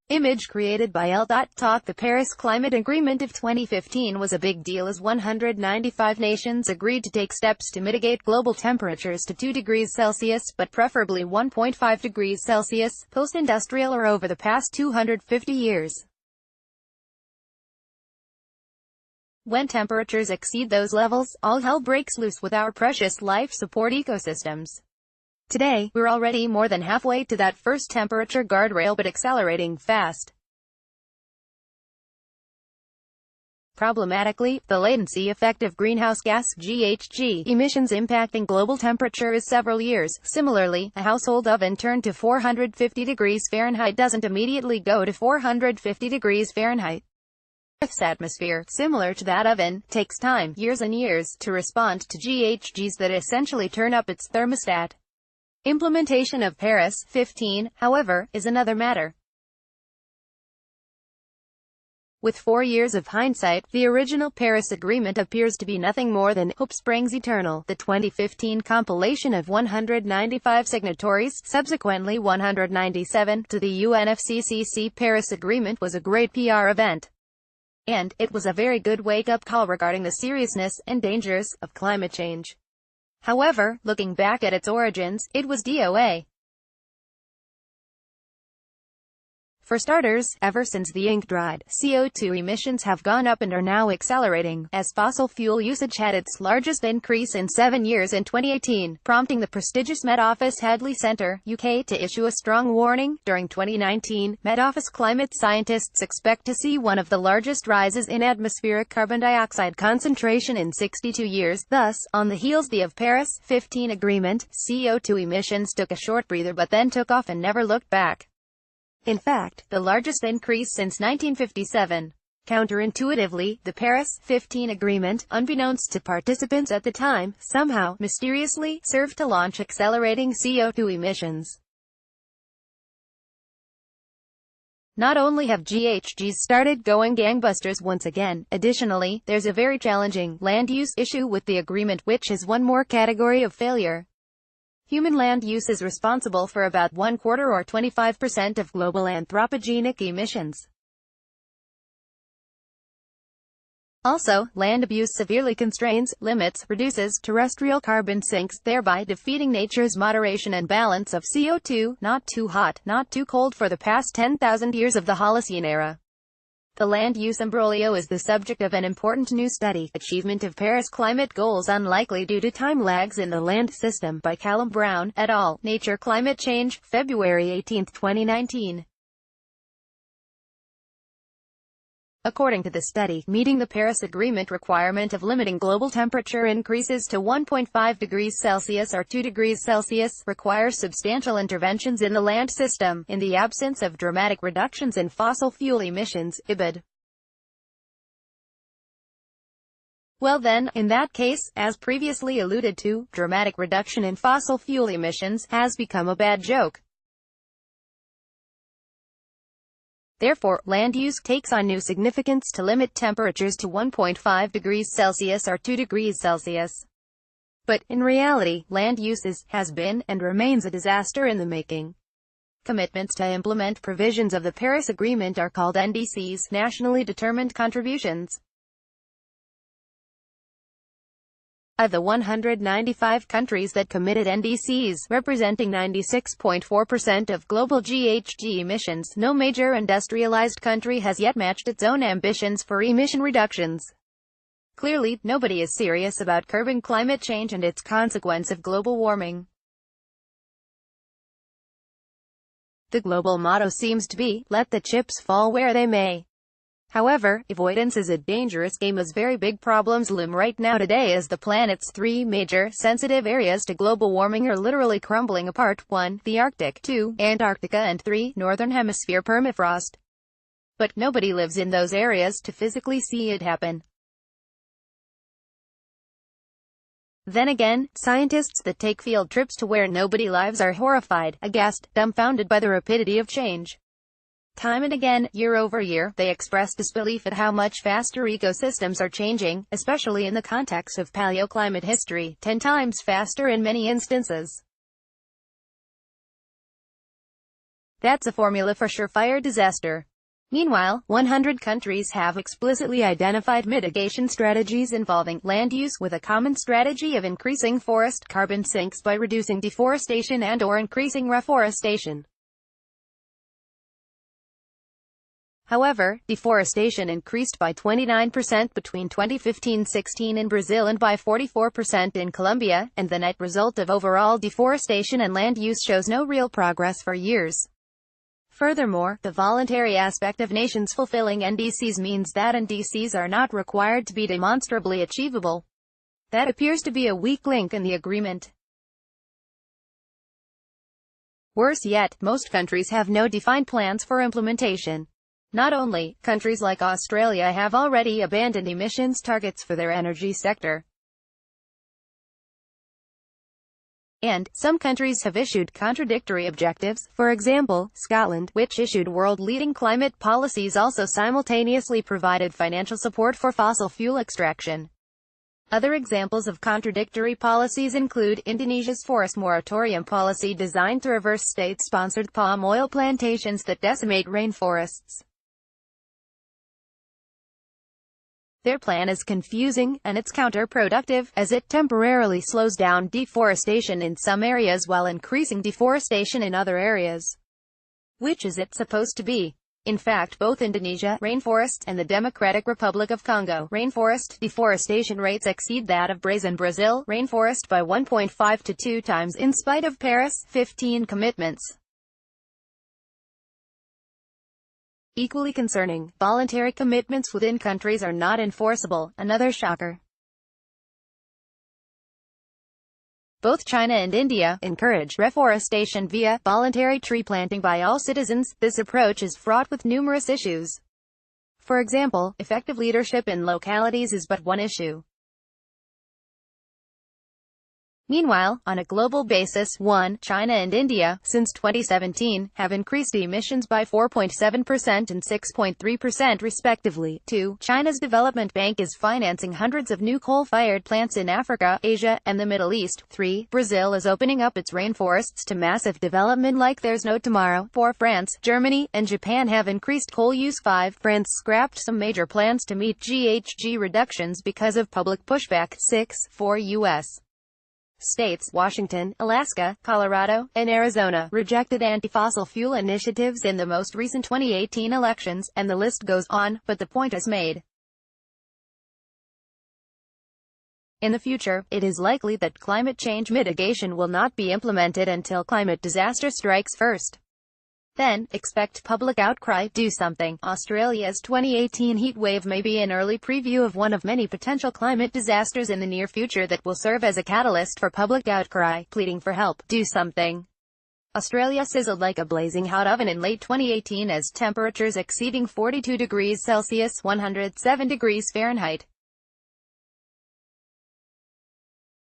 Image created by L.tak. The Paris Climate Agreement of 2015 was a big deal as 195 nations agreed to take steps to mitigate global temperatures to 2 degrees Celsius, but preferably 1.5 degrees Celsius, post-industrial or over the past 250 years. When temperatures exceed those levels, all hell breaks loose with our precious life support ecosystems. Today, we're already more than halfway to that first temperature guardrail, but accelerating fast. Problematically, the latency effect of greenhouse gas (GHG) emissions impacting global temperature is several years. Similarly, a household oven turned to 450 degrees Fahrenheit doesn't immediately go to 450 degrees Fahrenheit. Earth's atmosphere, similar to that oven, takes time, years and years, to respond to GHGs that essentially turn up its thermostat. Implementation of Paris 15, however, is another matter. With 4 years of hindsight, the original Paris Agreement appears to be nothing more than "Hope Springs Eternal." The 2015 compilation of 195 signatories, subsequently 197, to the UNFCCC Paris Agreement was a great PR event. And it was a very good wake-up call regarding the seriousness and dangers of climate change. However, looking back at its origins, it was DOA. For starters, ever since the ink dried, CO2 emissions have gone up and are now accelerating, as fossil fuel usage had its largest increase in 7 years in 2018, prompting the prestigious Met Office Hadley Centre, UK, to issue a strong warning. During 2019, Met Office climate scientists expect to see one of the largest rises in atmospheric carbon dioxide concentration in 62 years. Thus, on the heels of Paris 15 agreement, CO2 emissions took a short breather but then took off and never looked back. In fact, the largest increase since 1957. Counterintuitively, the Paris 15 agreement, unbeknownst to participants at the time, somehow, mysteriously, served to launch accelerating CO2 emissions. Not only have GHGs started going gangbusters once again, additionally, there's a very challenging land use issue with the agreement, which is one more category of failure. Human land use is responsible for about 1/4 or 25% of global anthropogenic emissions. Also, land abuse severely constrains, limits, reduces terrestrial carbon sinks, thereby defeating nature's moderation and balance of CO2, not too hot, not too cold for the past 10,000 years of the Holocene era. The land use imbroglio is the subject of an important new study, Achievement of Paris Climate Goals Unlikely Due to Time Lags in the Land System, by Callum Brown, et al., Nature Climate Change, February 18, 2019. According to the study, meeting the Paris Agreement requirement of limiting global temperature increases to 1.5 degrees Celsius or 2 degrees Celsius requires substantial interventions in the land system, in the absence of dramatic reductions in fossil fuel emissions, IBID. Well then, in that case, as previously alluded to, dramatic reduction in fossil fuel emissions has become a bad joke. Therefore, land use takes on new significance to limit temperatures to 1.5 degrees Celsius or 2 degrees Celsius. But, in reality, land use has been, and remains a disaster in the making. Commitments to implement provisions of the Paris Agreement are called NDCs, nationally determined contributions. Of the 195 countries that committed NDCs, representing 96.4% of global GHG emissions, no major industrialized country has yet matched its own ambitions for emission reductions. Clearly, nobody is serious about curbing climate change and its consequence of global warming. The global motto seems to be, let the chips fall where they may. However, avoidance is a dangerous game as very big problems loom right now today as the planet's 3 major, sensitive areas to global warming are literally crumbling apart. 1. The Arctic, 2. Antarctica and 3. Northern Hemisphere permafrost. But nobody lives in those areas to physically see it happen. Then again, scientists that take field trips to where nobody lives are horrified, aghast, dumbfounded by the rapidity of change. Time and again, year over year, they express disbelief at how much faster ecosystems are changing, especially in the context of paleoclimate history, 10 times faster in many instances. That's a formula for surefire disaster. Meanwhile, 100 countries have explicitly identified mitigation strategies involving land use, with a common strategy of increasing forest carbon sinks by reducing deforestation and/or increasing reforestation. However, deforestation increased by 29% between 2015-16 in Brazil and by 44% in Colombia, and the net result of overall deforestation and land use shows no real progress for years. Furthermore, the voluntary aspect of nations fulfilling NDCs means that NDCs are not required to be demonstrably achievable. That appears to be a weak link in the agreement. Worse yet, most countries have no defined plans for implementation. Not only, countries like Australia have already abandoned emissions targets for their energy sector. And some countries have issued contradictory objectives. For example, Scotland, which issued world-leading climate policies, also simultaneously provided financial support for fossil fuel extraction. Other examples of contradictory policies include Indonesia's forest moratorium policy designed to reverse state-sponsored palm oil plantations that decimate rainforests. Their plan is confusing, and it's counterproductive, as it temporarily slows down deforestation in some areas while increasing deforestation in other areas. Which is it supposed to be? In fact, both Indonesia rainforest and the Democratic Republic of Congo rainforest deforestation rates exceed that of Brazil rainforest by 1.5 to 2 times, in spite of Paris 15 commitments. Equally concerning, voluntary commitments within countries are not enforceable, another shocker. Both China and India encourage reforestation via voluntary tree planting by all citizens. This approach is fraught with numerous issues. For example, effective leadership in localities is but one issue. Meanwhile, on a global basis, 1. China and India, since 2017, have increased emissions by 4.7% and 6.3% respectively. 2. China's Development Bank is financing hundreds of new coal-fired plants in Africa, Asia, and the Middle East. 3. Brazil is opening up its rainforests to massive development like there's no tomorrow. 4. France, Germany, and Japan have increased coal use. 5. France scrapped some major plans to meet GHG reductions because of public pushback. 6. 4. U.S. states, Washington, Alaska, Colorado, and Arizona, rejected anti-fossil fuel initiatives in the most recent 2018 elections, and the list goes on, but the point is made. In the future, it is likely that climate change mitigation will not be implemented until climate disaster strikes first. Then, expect public outcry. Do something. Australia's 2018 heatwave may be an early preview of one of many potential climate disasters in the near future that will serve as a catalyst for public outcry, pleading for help. Do something. Australia sizzled like a blazing hot oven in late 2018 as temperatures exceeding 42 degrees Celsius (107 degrees Fahrenheit).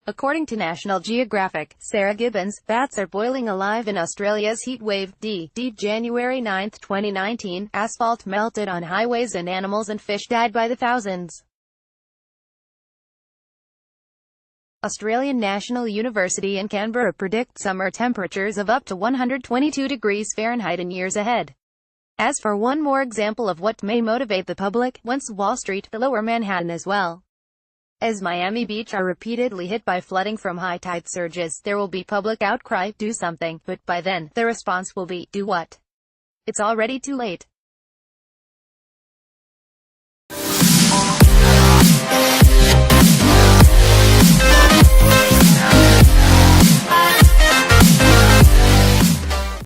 According to National Geographic, Sarah Gibbons, bats are boiling alive in Australia's heatwave. January 9, 2019, asphalt melted on highways and animals and fish died by the thousands. Australian National University in Canberra predicts summer temperatures of up to 122 degrees Fahrenheit in years ahead. As for one more example of what may motivate the public, once Wall Street, the Lower Manhattan as well as Miami Beach are repeatedly hit by flooding from high tide surges, there will be public outcry. Do something, but by then, the response will be, do what? It's already too late.